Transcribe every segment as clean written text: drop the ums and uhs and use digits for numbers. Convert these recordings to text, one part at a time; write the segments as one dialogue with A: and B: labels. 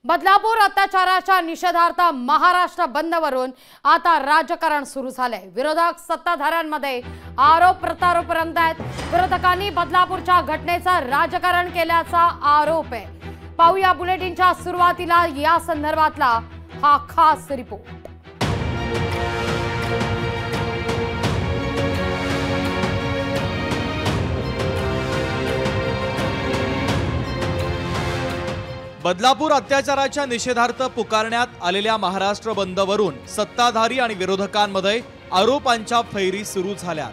A: बदलापूर अत्याचाराच्या निषेधार्थ महाराष्ट्र बंदवरून आता राजकारण सुरू झाले। विरोधक सत्ताधाऱ्यांमध्ये आरोप प्रत्यारोपपर्यंत आहेत। विरोधकांनी बदलापूरच्या घटनेचा राजकारण केल्याचा आरोप आहे। पाहूया बुलेटिनच्या सुरुवातीला या संदर्भातला हा खास रिपोर्ट।
B: बदलापूर अत्याचाराच्या निषेधार्थ पुकारण्यात आलेल्या महाराष्ट्र बंदवरून सत्ताधारी आणि विरोधकांमध्ये आरोपांच्या फैरी सुरू झाल्या।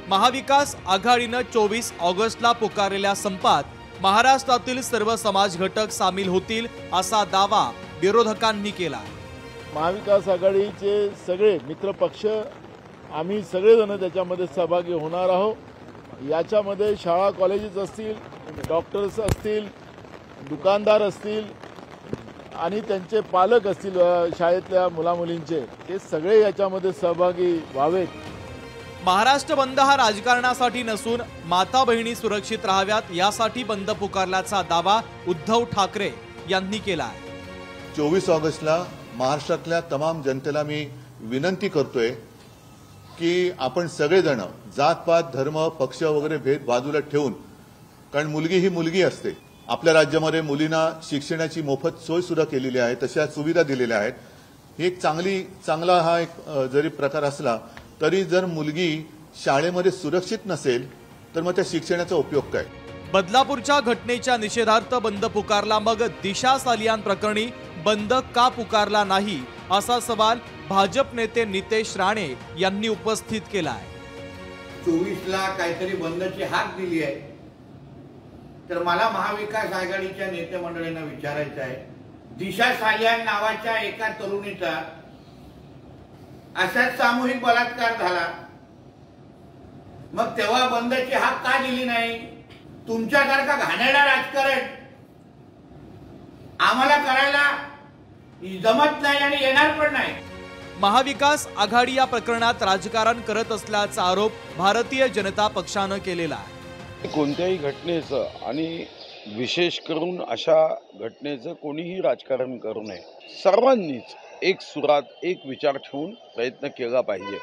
B: महाविकास आघाडीने 24 ऑगस्टला पुकारलेल्या संपात महाराष्ट्रातील सर्व समाज घटक सामील होतील असा दावा विरोधकांनी केला।
C: महाविकास आघाडीचे सगळे मित्र पक्ष आम्ही सगळेजण त्याच्यामध्ये सहभागी होणार आहोत। याच्यामध्ये शाळा कॉलेजेस असतील, डॉक्टर्स असतील, दुकानदार असतील आणि त्यांचे पालक असतील, शाळेतल्या मुलामुलींचे, ते सगळे याच्यामध्ये सहभागी व्हावेत।
B: महाराष्ट्र बंद हा राजकारणासाठी नसून माता बहिणी सुरक्षित राहाव्यात यासाठी बंद पुकारल्याचा दावा उद्धव ठाकरे यांनी केला आहे।
D: 24 ऑगस्टला महाराष्ट्रातल्या तमाम जनतेला मी विनंती करतोय की आपण सगळेजण जातपात, धर्म, पक्ष वगैरे भेद बाजूला ठेवून, कारण मुलगी ही मुलगी असते। आपल्या राज्यामध्ये मुलींना शिक्षणाची मोफत सोय सुद्धा केलेली आहे, तशा सुविधा दिलेल्या आहेत। ही एक चांगला हा एक जरी प्रकार असला तरी जर मुलगी शाळेमध्ये सुरक्षित नसेल तर मग त्या शिक्षणाचा उपयोग काय?
B: बदलापूरच्या घटनेच्या निषेधार्थ बंद पुकारला, मग दिशा सालियान प्रकरणी बंद का पुकारला नाही असा सवाल भाजप नेते नितेश राणे यांनी उपस्थित केला आहे।
E: 24ला काहीतरी बंदची हाक दिली आहे, तर मला महाविकास आघाडीच्या नेते मंडळींना विचारायचं आहे, दिशा सालियान नावाच्या एका तरुणीचा असाच सामूहिक बलात्कार झाला, मग तेव्हा बंदची हाक का दिली नाही? तुमच्यासारखा घाणेरडा राजकारण आम्हाला करायला जमत नाही आणि येणार पण नाही।
B: महाविकास आघाडी या प्रकरणात राजकारण करत असल्याचा आरोप भारतीय जनता पक्षानं केलेला आहे।
F: कोणत्याही घटनेचं आणि विशेष करून अशा घटनेचं कोणीही राजकारण करू नये। सर्वांनीच एक सुरात, एक विचार ठेवून प्रयत्न केला पाहिजे,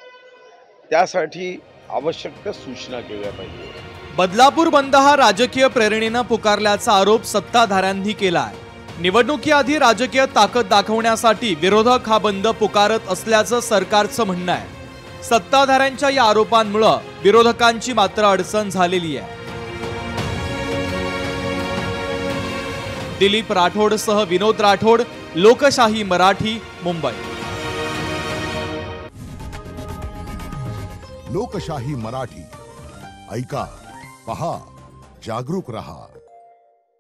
F: त्यासाठी आवश्यक त्या सूचना केल्या पाहिजे।
B: बदलापूर बंद हा राजकीय प्रेरणेने पुकारल्याचा आरोप सत्ताधाऱ्यांनी केला आहे। निवडणुकीआधी राजकीय ताकद दाखवण्यासाठी विरोधक हा बंद पुकारत असल्याचं सरकारचं म्हणणं आहे। सत्ताधाऱ्यांच्या या आरोपांमुळे विरोधकांची मात्र अडचण झालेली आहे। दिलीप राठोडसह विनोद राठोड, लोकशाही मराठी, मुंबई।
G: लोकशाही मराठी ऐका, पहा, जागरूक रहा।